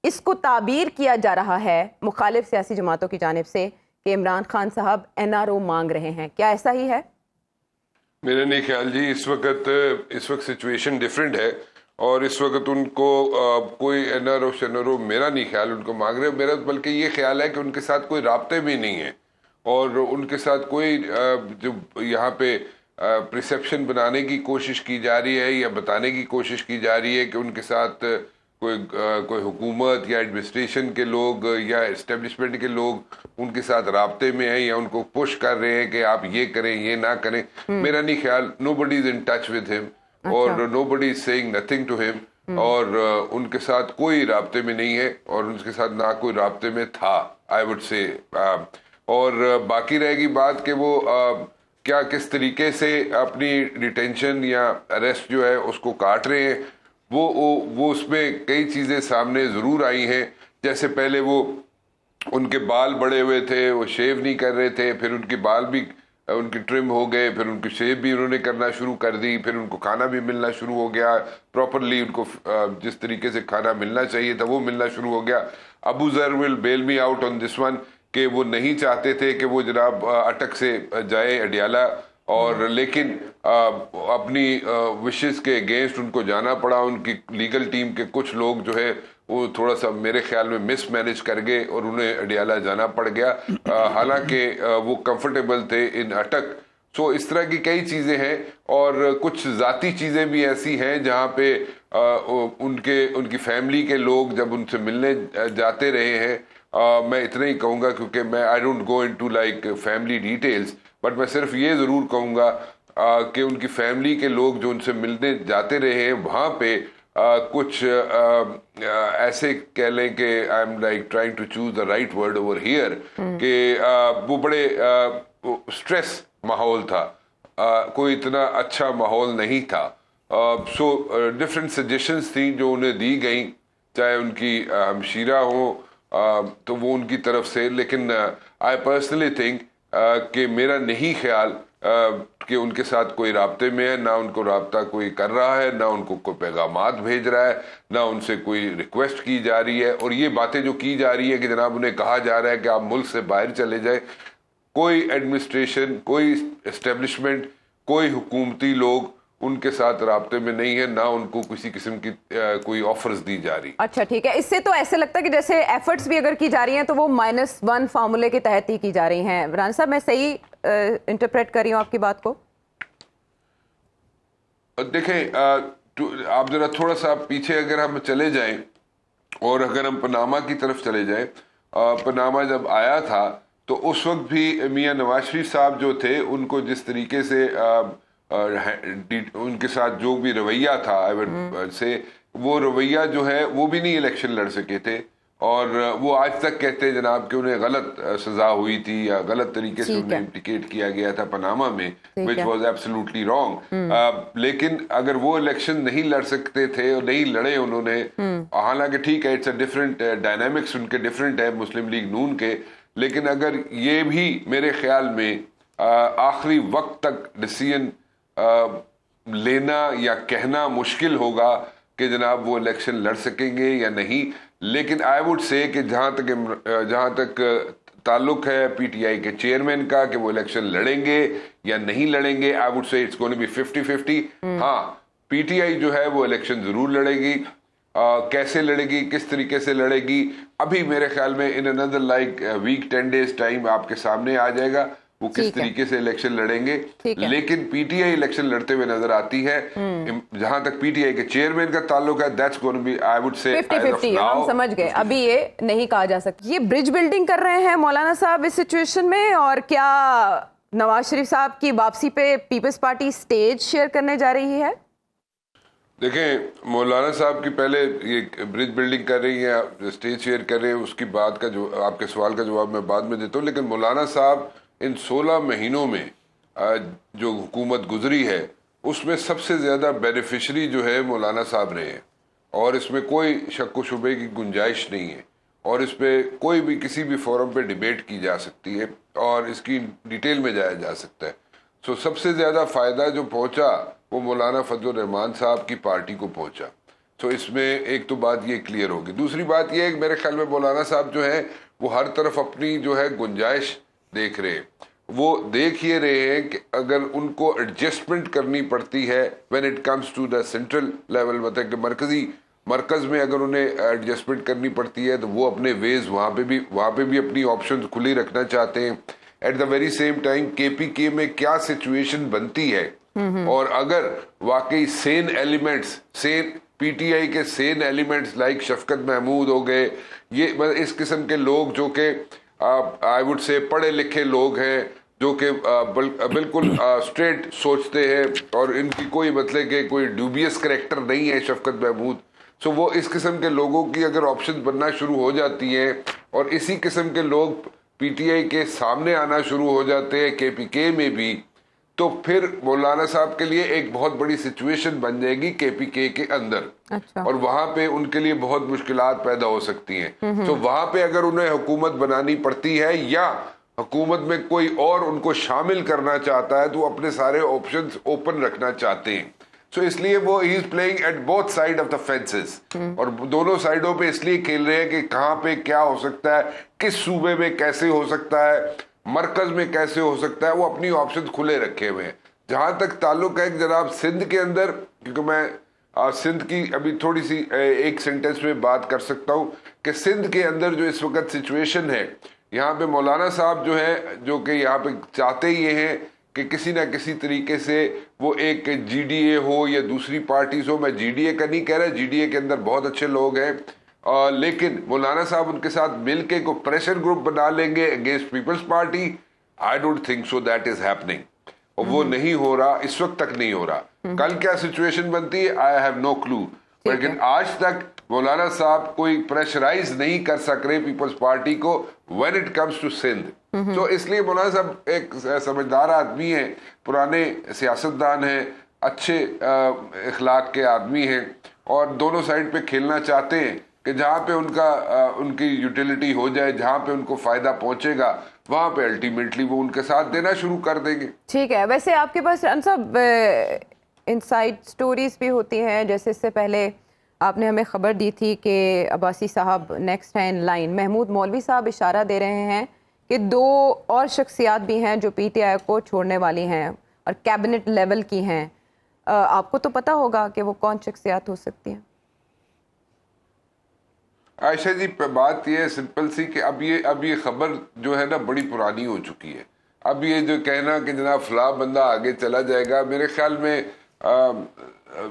इसको ताबीर किया जा रहा है मुखालिफ सियासी जमातों की जानिब से कि इमरान खान साहब एनआरओ मांग रहे हैं, क्या ऐसा ही है? मेरा नहीं ख्याल जी। इस वक्त सिचुएशन डिफरेंट है और इस वक्त उनको कोई एनआरओ शेनआरओ मेरा नहीं ख्याल उनको मांग रहे। मेरा बल्कि ये ख्याल है कि उनके साथ कोई राब्ते भी नहीं है और उनके साथ कोई जो यहाँ पे परसेप्शन बनाने की कोशिश की जा रही है या बताने की कोशिश की जा रही है कि उनके साथ कोई हुकूमत या एडमिनिस्ट्रेशन के लोग या इस्टेब्लिशमेंट के लोग उनके साथ राब्ते में हैं या उनको पुश कर रहे हैं कि आप ये करें ये ना करें। मेरा नहीं ख्याल। Nobody is in touch with him और nobody is saying nothing to him और उनके साथ कोई राब्ते में नहीं है और उनके साथ ना कोई राब्ते में था, आई वुड से। और बाकी रहेगी बात कि वो क्या किस तरीके से अपनी डिटेंशन या अरेस्ट जो है उसको काट रहे हैं। वो उसमें कई चीज़ें सामने ज़रूर आई हैं। जैसे पहले वो उनके बाल बड़े हुए थे, वो शेव नहीं कर रहे थे, फिर उनके बाल भी उनके ट्रिम हो गए, फिर उनकी शेव भी उन्होंने करना शुरू कर दी, फिर उनको खाना भी मिलना शुरू हो गया प्रॉपरली, उनको जिस तरीके से खाना मिलना चाहिए था वो मिलना शुरू हो गया। अबू जर will bail me out on this one कि वो नहीं चाहते थे कि वो जनाब अटक से जाए अडियाला और लेकिन अपनी विशेस के अगेंस्ट उनको जाना पड़ा। उनकी लीगल टीम के कुछ लोग जो है वो थोड़ा सा मेरे ख्याल में मिस मैनेज कर गए और उन्हें अडियाला जाना पड़ गया, हालांकि वो कंफर्टेबल थे इन अटक। सो इस तरह की कई चीज़ें हैं और कुछ ज़ाती चीज़ें भी ऐसी हैं जहाँ पे उनकी फैमिली के लोग जब उनसे मिलने जाते रहे हैं। मैं इतना ही कहूँगा क्योंकि मैं I don't go into like family details, but मैं सिर्फ ये ज़रूर कहूँगा कि उनकी फैमिली के लोग जो उनसे मिलने जाते रहे हैं वहाँ पे कुछ ऐसे कह लें कि I am like trying to choose the right word over here कि वो बड़े स्ट्रेस माहौल था, कोई इतना अच्छा माहौल नहीं था। सो डिफरेंट सजेशंस थी जो उन्हें दी गई, चाहे उनकी हमशीरा हो तो वो उनकी तरफ से। लेकिन आई पर्सनली थिंक कि मेरा नहीं ख्याल कि उनके साथ कोई राब्ते में है, ना उनको राब्ता कोई कर रहा है, ना उनको कोई पैगामात भेज रहा है, ना उनसे कोई रिक्वेस्ट की जा रही है। और ये बातें जो की जा रही है कि जनाब उन्हें कहा जा रहा है कि आप मुल्क से बाहर चले जाए, कोई एडमिनिस्ट्रेशन, कोई एस्टेब्लिशमेंट, कोई हुकूमती लोग उनके साथ राब्ते में नहीं है, ना उनको किसी किस्म की कोई ऑफर्स दी जा रही। अच्छा ठीक है, इससे तो ऐसे लगता है कि जैसे एफर्ट्स भी अगर की जा रही हैं तो वो -1 फार्मूले के तहत ही की जा रही हैं। इमरान साहब, मैं सही इंटरप्रेट कर रही हूँ आपकी बात को? देखें, आप जरा थोड़ा सा पीछे अगर हम चले जाएं और अगर हम पनामा की तरफ चले जाएं, पनामा जब आया था तो उस वक्त भी मियां नवाज शरीफ साहब जो थे उनको जिस तरीके से उनके साथ जो भी रवैया था, आई वुड से वो रवैया जो है वो भी नहीं इलेक्शन लड़ सके थे और वो आज तक कहते हैं जनाब कि उन्हें गलत सजा हुई थी या गलत तरीके से उन्हें इंडिकेट किया गया था पनामा में, विच वाज एब्सोल्युटली रॉन्ग। लेकिन अगर वो इलेक्शन नहीं लड़ सकते थे और नहीं लड़े उन्होंने, हालांकि ठीक है इट्स अ डिफरेंट डायनामिक्स उनके डिफरेंट है मुस्लिम लीग नून के, लेकिन अगर ये भी मेरे ख्याल में आखिरी वक्त तक डिसीजन लेना या कहना मुश्किल होगा कि जनाब वो इलेक्शन लड़ सकेंगे या नहीं। लेकिन आई वुड से कि जहां तक ताल्लुक है पीटीआई के चेयरमैन का कि वो इलेक्शन लड़ेंगे या नहीं लड़ेंगे, I would say it's going to be 50-50। हाँ, पीटीआई जो है वो इलेक्शन जरूर लड़ेगी। कैसे लड़ेगी, किस तरीके से लड़ेगी, अभी मेरे ख्याल में in another like week 10 days time आपके सामने आ जाएगा वो किस तरीके से इलेक्शन लड़ेंगे। लेकिन पीटीआई इलेक्शन लड़ते हुए नजर आती है। जहां तक पीटीआई के चेयरमैन का ताल्लुक है, that's going to be I would say 50-50। हम समझ गए, अभी ये नहीं कहा जा सकता। ये ब्रिज बिल्डिंग कर रहे हैं मौलाना साहब इस सिचुएशन में, और क्या नवाज शरीफ साहब की वापसी पे पीपल्स पार्टी स्टेज शेयर करने जा रही है? देखें, मौलाना साहब की पहले ये ब्रिज बिल्डिंग कर रही है, स्टेज शेयर कर रहे हैं, उसकी बात का जो आपके सवाल का जवाब मैं बाद में देता हूँ। लेकिन मौलाना साहब इन 16 महीनों में जो हुकूमत गुजरी है उसमें सबसे ज़्यादा बेनिफिशरी जो है मौलाना साहब रहे हैं और इसमें कोई शक व शुबे की गुंजाइश नहीं है और इस पर कोई भी किसी भी फोरम पे डिबेट की जा सकती है और इसकी डिटेल में जाया जा सकता है। सो सबसे ज़्यादा फ़ायदा जो पहुंचा वो मौलाना फजल रहमान साहब की पार्टी को पहुंचा। तो इसमें एक तो बात ये क्लियर होगी। दूसरी बात ये है कि मेरे ख्याल में मौलाना साहब जो है वो हर तरफ अपनी जो है गुंजाइश देख रहे हैं। वो देख ये रहे हैं कि अगर उनको एडजस्टमेंट करनी पड़ती है when it comes to the central level, मतलब कि मरकज में अगर उन्हें एडजस्टमेंट करनी पड़ती है तो वो अपने वेज वहाँ पे भी अपनी ऑप्शंस खुली रखना चाहते हैं। At the very same time KPK में क्या सिचुएशन बनती है और अगर वाकई सेन पीटीआई के सेन एलिमेंट्स लाइक शफकत महमूद हो गए, ये इस किस्म के लोग जो कि आई वुड से पढ़े लिखे लोग हैं, जो कि बिल्कुल स्ट्रेट सोचते हैं और इनकी कोई मतलब कि कोई ड्यूबियस करैक्टर नहीं है शफकत महमूद। सो वो इस किस्म के लोगों की अगर ऑप्शन बनना शुरू हो जाती हैं और इसी किस्म के लोग पीटीआई के सामने आना शुरू हो जाते हैं केपीके में भी, तो फिर मौलाना साहब के लिए एक बहुत बड़ी सिचुएशन बन जाएगी केपीके के अंदर। अच्छा। और वहां पे उनके लिए बहुत मुश्किलात पैदा हो सकती हैं। तो वहां पे अगर उन्हें हुकूमत बनानी पड़ती है या हुकूमत में कोई और उनको शामिल करना चाहता है तो वो अपने सारे ऑप्शंस ओपन रखना चाहते हैं। सो इसलिए वो he is playing at both side of the fences, और दोनों साइडों पे इसलिए खेल रहे हैं कि कहाँ पे क्या हो सकता है, किस सूबे में कैसे हो सकता है, मरकज में कैसे हो सकता है, वो अपनी ऑप्शन खुले रखे हुए हैं। जहां तक ताल्लुक है जनाब सिंध के अंदर, क्योंकि मैं सिंध की अभी थोड़ी सी एक सेंटेंस में बात कर सकता हूँ कि सिंध के अंदर जो इस वक्त सिचुएशन है, यहाँ पे मौलाना साहब जो है जो कि यहाँ पे चाहते ये हैं कि किसी ना किसी तरीके से वो एक जीडीए हो या दूसरी पार्टीज हो। मैं जीडीए का नहीं कह रहा, जीडीए के अंदर बहुत अच्छे लोग हैं, लेकिन मौलाना साहब उनके साथ मिलके को प्रेशर ग्रुप बना लेंगे against Peoples Party. I don't think so that is happening, और वो नहीं हो रहा, इस वक्त तक नहीं हो रहा। कल क्या सिचुएशन बनती है आई हैव नो क्लू, लेकिन आज तक मौलाना साहब कोई प्रेशराइज नहीं कर सक रहे पीपल्स पार्टी को when it comes to Sindh. तो इसलिए मौलाना साहब एक समझदार आदमी है, पुराने सियासतदान हैं, अच्छे इखलाक के आदमी हैं, और दोनों साइड पे खेलना चाहते हैं कि जहाँ पे उनकी यूटिलिटी हो जाए, जहाँ पे उनको फायदा पहुंचेगा, वहां पे अल्टीमेटली वो उनके साथ देना शुरू कर देंगे। ठीक है। वैसे आपके पास सब इनसाइड स्टोरीज भी होती हैं, जैसे इससे पहले आपने हमें खबर दी थी कि अब्बासी साहब नेक्स्ट है इन लाइन। महमूद मौलवी साहब इशारा दे रहे हैं कि 2 और शख्सियात भी हैं जो पीटीआई को छोड़ने वाली हैं और कैबिनेट लेवल की हैं। आपको तो पता होगा कि वो कौन शख्सियात हो सकती हैं? आयशा जी, बात ये है सिंपल सी कि अब ये खबर जो है ना बड़ी पुरानी हो चुकी है। अब ये जो कहना कि जनाब फला बंदा आगे चला जाएगा, मेरे ख्याल में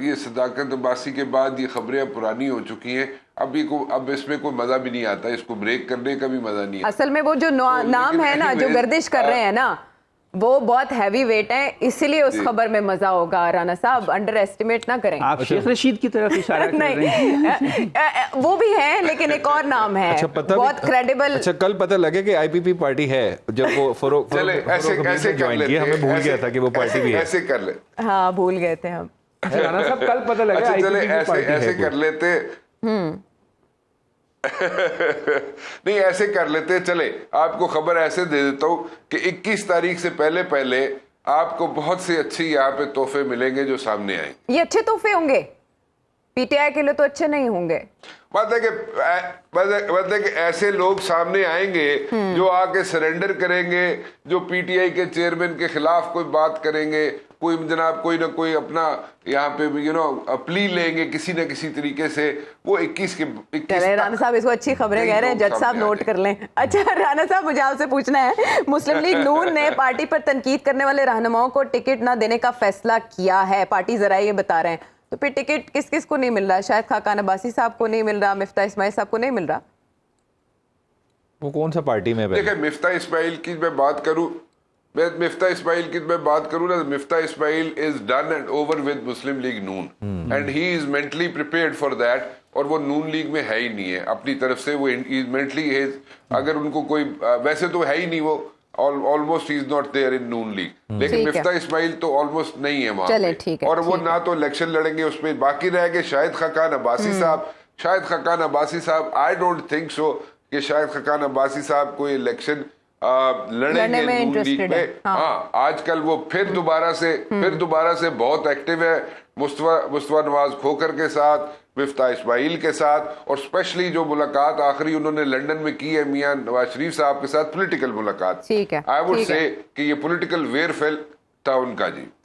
ये सदाकत अब्बासी के बाद ये खबरें पुरानी हो चुकी हैं। अब इसमें कोई मजा भी नहीं आता, इसको ब्रेक करने का भी मजा नहीं आता। असल में वो जो नाम है ना जो गर्दिश कर रहे हैं ना, वो बहुत हैवी वेट है, इसीलिए उस खबर में मजा होगा। राना साहब अंडर एस्टिमेट ना करें। आप शेख रशीद की तरफ इशारा कर रहे हैं। वो भी है, लेकिन एक और नाम है बहुत क्रेडिबल। अच्छा, कल पता लगे कि आईपीपी पार्टी है, जब वो ऐसे ज्वाइन किया, हमें भूल गया था कि वो पार्टी भी है। ऐसे कर ले, हाँ भूल गए थे हम। राना साहब कल पता लगा ऐसे कर लेते नहीं, ऐसे कर लेते। चले आपको खबर ऐसे दे देता हूं कि 21 तारीख से पहले आपको बहुत से अच्छे यहाँ पे तोहफे मिलेंगे जो सामने आए। ये अच्छे तोहफे होंगे? पीटीआई के लिए तो अच्छे नहीं होंगे। बात है कि ऐसे लोग सामने आएंगे जो आके सरेंडर करेंगे, जो पीटीआई के चेयरमैन के खिलाफ कोई बात करेंगे, कोई जनाब कोई ना कोई अपना यहाँ पे प्ली लेंगे किसी न किसी तरीके से। वो 21 राना साहब इसको अच्छी खबरें कह रहे हैं, जज साहब नोट कर लें। अच्छा राना साहब, मुझे आपसे पूछना है, मुस्लिम लीग नून ने पार्टी पर तनकीद करने वाले रहनुमाओं को टिकट ना देने का फैसला किया है, पार्टी जरा ये बता रहे हैं, तो फिर टिकट किस किस को नहीं मिल रहा? शायद खाकान अब्बासी साहब को नहीं मिल रहा, मिफ्ता इस्माइल साहब को नहीं मिल रहा। वो कौन सा पार्टी में? देखिए, मिफ्ता इस्माइल की मैं बात करूं ना, Miftah Ismail is done and over with Muslim League Noon and he is mentally prepared for that, और वो नून लीग में है ही नहीं है अपनी तरफ से। वो मेंटली अगर उनको कोई वैसे तो है ही नहीं, वो almost he is not there in Noon League, लेकिन मिफ्ता इस्माइल तो ऑलमोस्ट नहीं है वहां पे, और वो ना तो इलेक्शन लड़ेंगे उस पर। बाकी रह गए शाहिद खाकान अब्बासी साहब। आई डोंट थिंक सो कि शाहिद खाकान अब्बासी साहब कोई इलेक्शन लड़ेंगे नून लीग में। हाँ, आजकल वो फिर दोबारा से बहुत एक्टिव है मुस्तफा नवाज खोखर के साथ, मिफ्ता इस्माइल के साथ, और स्पेशली जो मुलाकात आखिरी उन्होंने लंदन में की है मियां नवाज शरीफ साहब के साथ, पॉलिटिकल मुलाकात, ठीक है, आई वुड ठीक है। से कि ये पॉलिटिकल वेयरफेल था उनका जी।